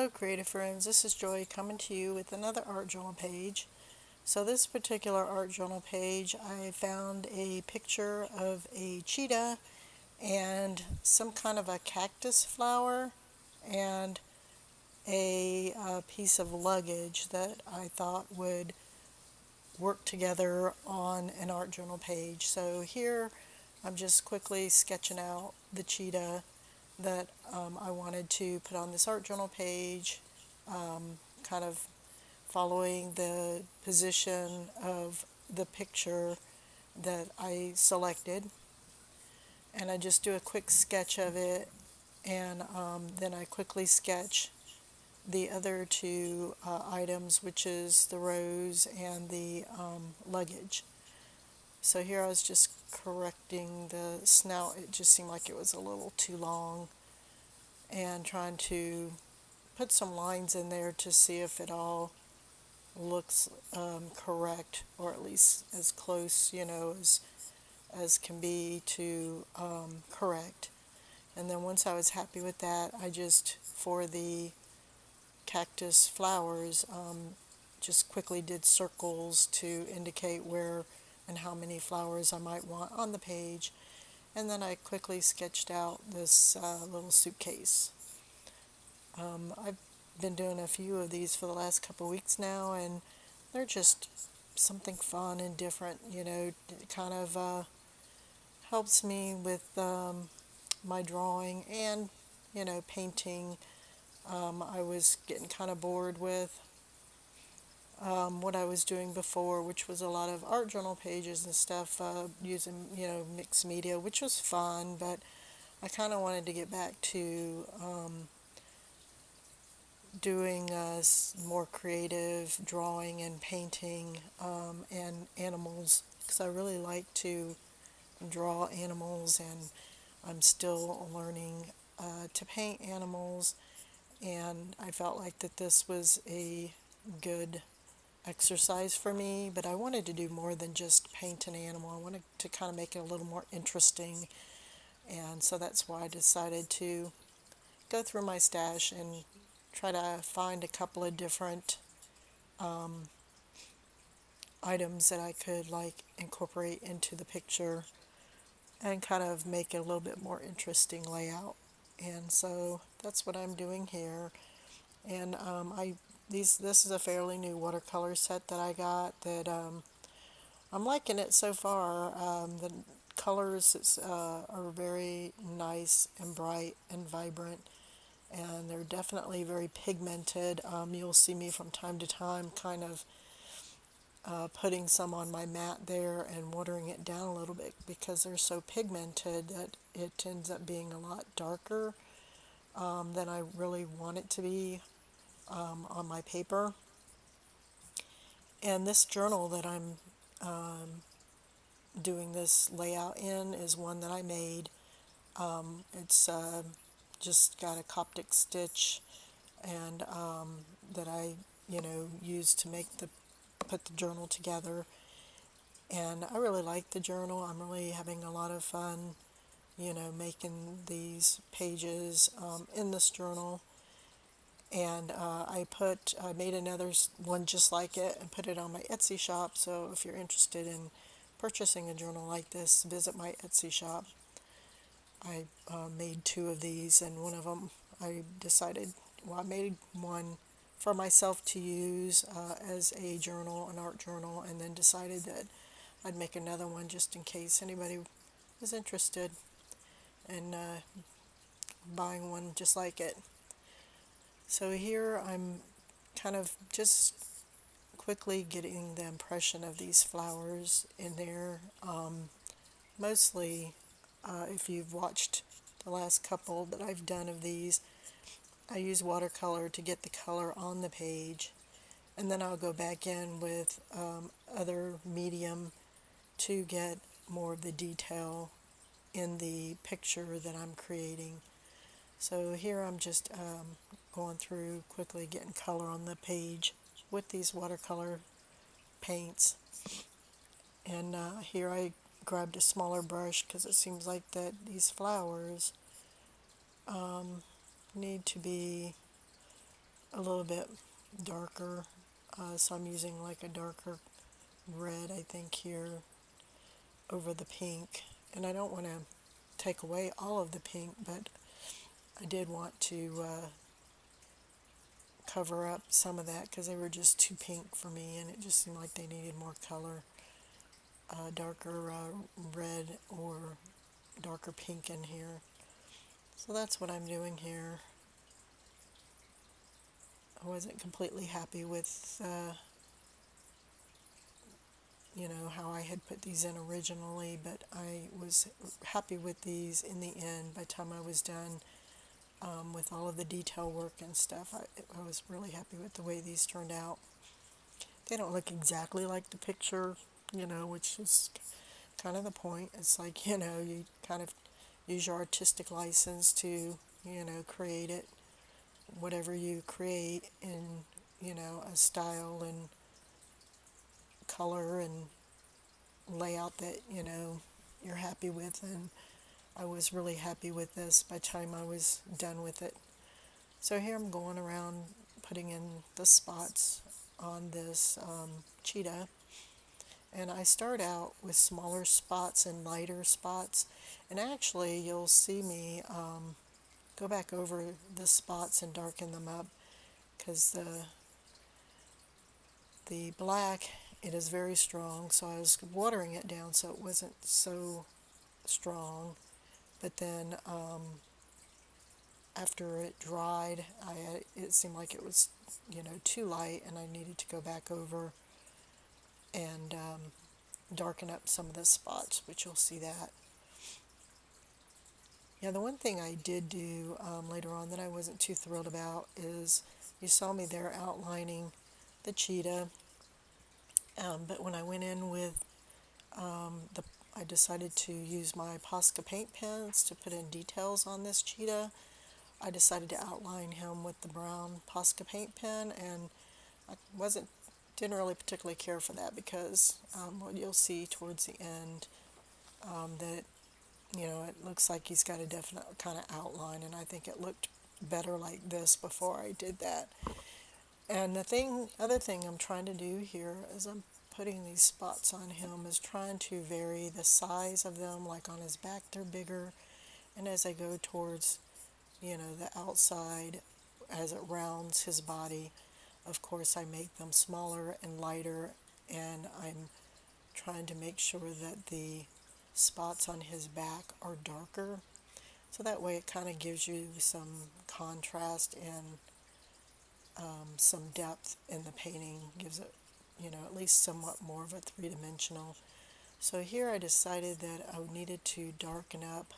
Hello creative friends, this is Joy coming to you with another art journal page. So this particular art journal page, I found a picture of a cheetah and some kind of a cactus flower and a piece of luggage that I thought would work together on an art journal page. So here I'm just quickly sketching out the cheetah that I wanted to put on this art journal page, kind of following the position of the picture that I selected. And I just do a quick sketch of it, and then I quickly sketch the other two items, which is the rose and the luggage. So here I was just correcting the snout. It just seemed like it was a little too long, and trying to put some lines in there to see if it all looks correct, or at least as close, as can be to correct. And then once I was happy with that, I just, for the cactus flowers, just quickly did circles to indicate where and how many flowers I might want on the page. And then I quickly sketched out this little suitcase. I've been doing a few of these for the last couple of weeks now, and they're just something fun and different. It kind of helps me with my drawing and, painting. I was getting kind of bored with what I was doing before, which was a lot of art journal pages and stuff, using, mixed media, which was fun, but I kind of wanted to get back to doing more creative drawing and painting, and animals, because I really like to draw animals, and I'm still learning to paint animals, and I felt like that this was a good exercise for me, but I wanted to do more than just paint an animal. I wanted to kind of make it a little more interesting, and so that's why I decided to go through my stash and try to find a couple of different items that I could incorporate into the picture and kind of make it a little bit more interesting layout. And so that's what I'm doing here. And this is a fairly new watercolor set that I got that I'm liking it so far. The colors are very nice and bright and vibrant, and they're definitely very pigmented. You'll see me from time to time kind of putting some on my mat there and watering it down a little bit, because they're so pigmented that it ends up being a lot darker than I really want it to be on my paper. And this journal that I'm doing this layout in is one that I made. It's just got a Coptic stitch, and that I used to put the journal together. And I really like the journal. I'm really having a lot of fun making these pages in this journal. And I made another one just like it and put it on my Etsy shop. So if you're interested in purchasing a journal like this, visit my Etsy shop. I made two of these, and one of them I made one for myself to use as a journal, an art journal, and then decided that I'd make another one just in case anybody was interested in buying one just like it. So here I'm kind of just quickly getting the impression of these flowers in there. Mostly, if you've watched the last couple that I've done of these, I use watercolor to get the color on the page, and then I'll go back in with other medium to get more of the detail in the picture that I'm creating. So here I'm just going through quickly getting color on the page with these watercolor paints. And here I grabbed a smaller brush because it seems like that these flowers need to be a little bit darker. So I'm using like a darker red, I think, here over the pink. And I don't want to take away all of the pink, but I did want to cover up some of that because they were just too pink for me, and it just seemed like they needed more color, darker red or darker pink in here. So that's what I'm doing here. I wasn't completely happy with how I had put these in originally, but I was happy with these in the end. By the time I was done with all of the detail work and stuff, I was really happy with the way these turned out. They don't look exactly like the picture, which is kind of the point. It's like, you kind of use your artistic license to, create it, whatever you create in, a style and color and layout that, you're happy with. And I was really happy with this by the time I was done with it. So here I'm going around putting in the spots on this cheetah. And I start out with smaller spots and lighter spots. And actually, you'll see me go back over the spots and darken them up because the black, it is very strong. So I was watering it down so it wasn't so strong. But then after it dried, it seemed like it was, too light, and I needed to go back over and darken up some of the spots, which you'll see that. Yeah, the one thing I did do later on that I wasn't too thrilled about is you saw me there outlining the cheetah, but when I went in with I decided to use my Posca paint pens to put in details on this cheetah. I decided to outline him with the brown Posca paint pen, and I didn't really particularly care for that because what you'll see towards the end that it looks like he's got a definite kind of outline, and I think it looked better like this before I did that. And other thing I'm trying to do here as I'm putting these spots on him is trying to vary the size of them. Like on his back they're bigger, and as I go towards the outside, as it rounds his body, of course I make them smaller and lighter, and I'm trying to make sure that the spots on his back are darker, so that way it kind of gives you some contrast and some depth in the painting, gives it at least somewhat more of a three-dimensional. So here I decided that I needed to darken up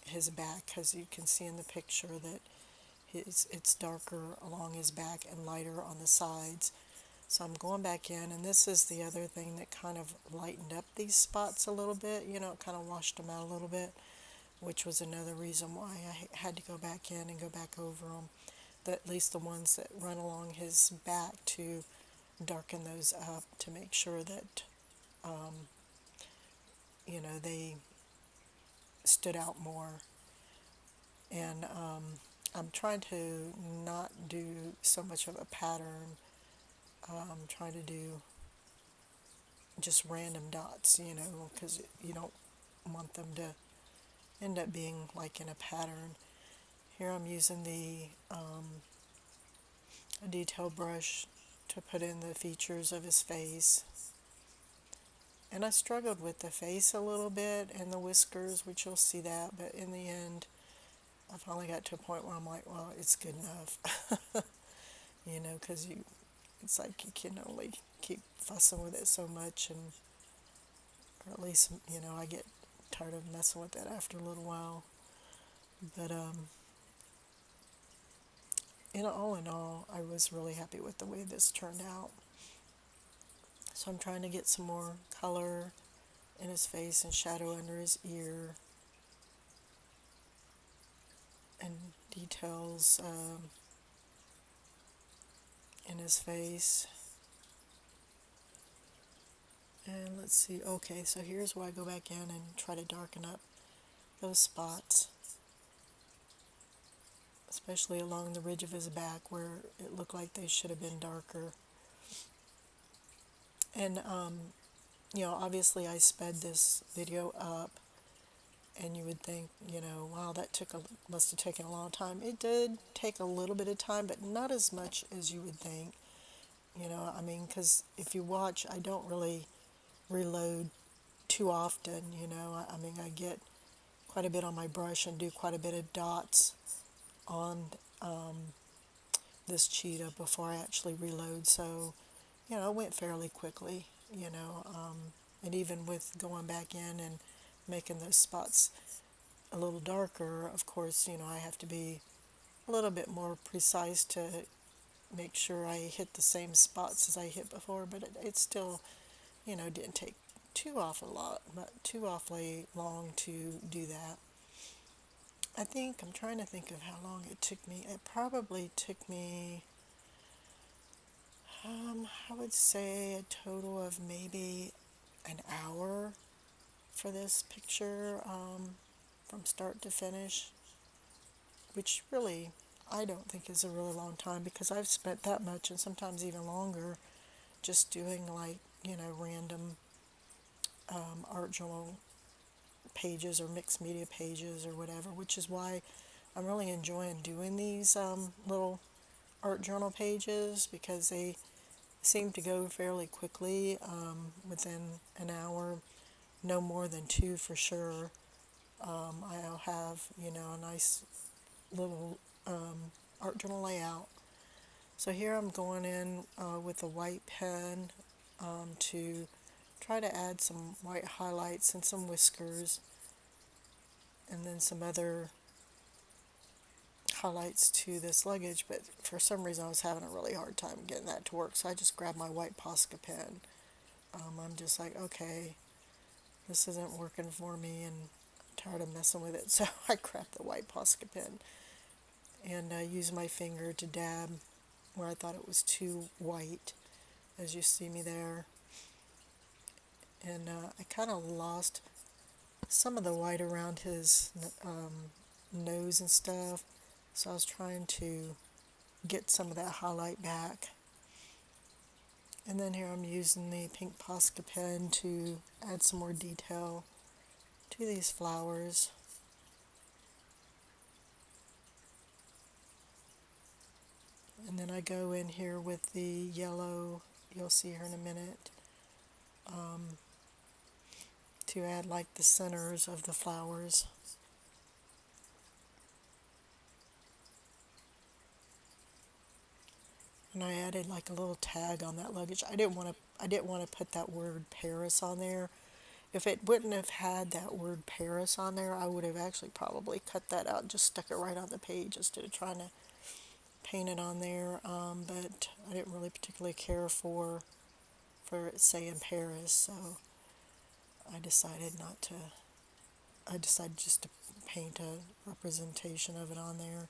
his back, because you can see in the picture that it's darker along his back and lighter on the sides. So I'm going back in, and this is the other thing that kind of lightened up these spots a little bit. It kind of washed them out a little bit, which was another reason why I had to go back in and go back over them, at least the ones that run along his back, to darken those up to make sure that they stood out more. And I'm trying to not do so much of a pattern. I'm trying to do just random dots, because you don't want them to end up being like in a pattern. Here I'm using a detail brush to put in the features of his face. And I struggled with the face a little bit and the whiskers, which you'll see that, but in the end I finally got to a point where I'm like, well, it's good enough. Because it's like you can only keep fussing with it so much, and or at least, I get tired of messing with that after a little while. But all in all, I was really happy with the way this turned out. So I'm trying to get some more color in his face and shadow under his ear, and details in his face. And let's see, okay, so here's where I go back in and try to darken up those spots. especially along the ridge of his back where it looked like they should have been darker. And, obviously I sped this video up, and you would think, wow, must have taken a long time. It did take a little bit of time, but not as much as you would think. Because if you watch, I don't really reload too often, I get quite a bit on my brush and do quite a bit of dots on this cheetah before I actually reload, so, it went fairly quickly, and even with going back in and making those spots a little darker, of course, I have to be a little bit more precise to make sure I hit the same spots as I hit before, but it still, didn't take too awfully long to do that. I'm trying to think of how long it took me. It probably took me, I would say a total of maybe an hour for this picture, from start to finish, which really I don't think is a really long time, because I've spent that much and sometimes even longer just doing random art journal pages or mixed media pages or whatever, which is why I'm really enjoying doing these little art journal pages, because they seem to go fairly quickly, within an hour, no more than two for sure. I'll have, a nice little art journal layout. So here I'm going in with a white pen to try to add some white highlights and some whiskers, and then some other highlights to this luggage, but for some reason I was having a really hard time getting that to work, so I just grabbed my white Posca pen. I'm just like, okay, this isn't working for me, and I'm tired of messing with it, so I grabbed the white Posca pen and used my finger to dab where I thought it was too white, as you see me there. And I kind of lost some of the white around his nose and stuff, so I was trying to get some of that highlight back. And then here I'm using the pink Posca pen to add some more detail to these flowers. And then I go in here with the yellow, you'll see here in a minute, to add like the centers of the flowers. And I added like a little tag on that luggage. I didn't want to put that word Paris on there. If it wouldn't have had that word Paris on there, I would have actually probably cut that out and just stuck it right on the page instead of trying to paint it on there. But I didn't really particularly care for it saying Paris, so I decided just to paint a representation of it on there.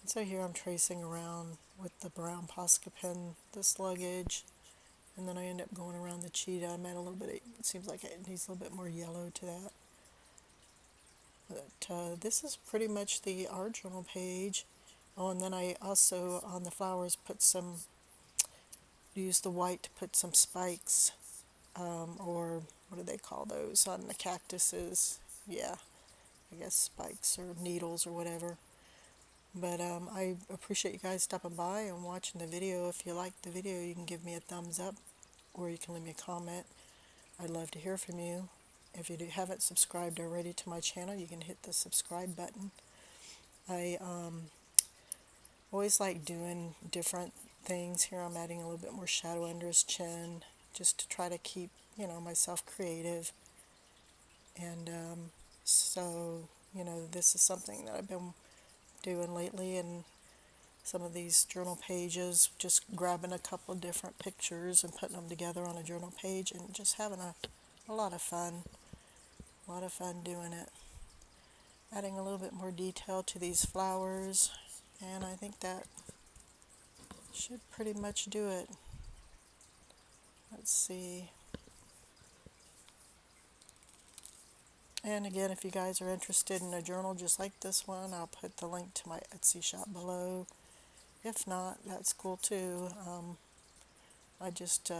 And so here I'm tracing around with the brown Posca pen this luggage, and then I end up going around the cheetah. I'm at a little bit, it seems like it needs a little bit more yellow to that. But this is pretty much the art journal page. Oh, and then I also, on the flowers, use the white to put some spikes, or what do they call those on the cactuses? Yeah, I guess spikes or needles or whatever. But I appreciate you guys stopping by and watching the video. If you like the video, you can give me a thumbs up, or you can leave me a comment. I'd love to hear from you. If you haven't subscribed already to my channel, you can hit the subscribe button. I always like doing different things. Here I'm adding a little bit more shadow under his chin, just to try to keep, myself creative. And so, this is something that I've been doing lately, and some of these journal pages, just grabbing a couple of different pictures and putting them together on a journal page, and just having a lot of fun doing it. Adding a little bit more detail to these flowers, and I think that should pretty much do it. Let's see. And again, if you guys are interested in a journal just like this one, I'll put the link to my Etsy shop below. If not, that's cool too. I just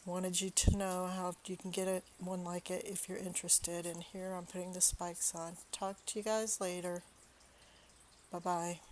wanted you to know how you can get one like it if you're interested. And here I'm putting the spikes on. Talk to you guys later. Bye bye.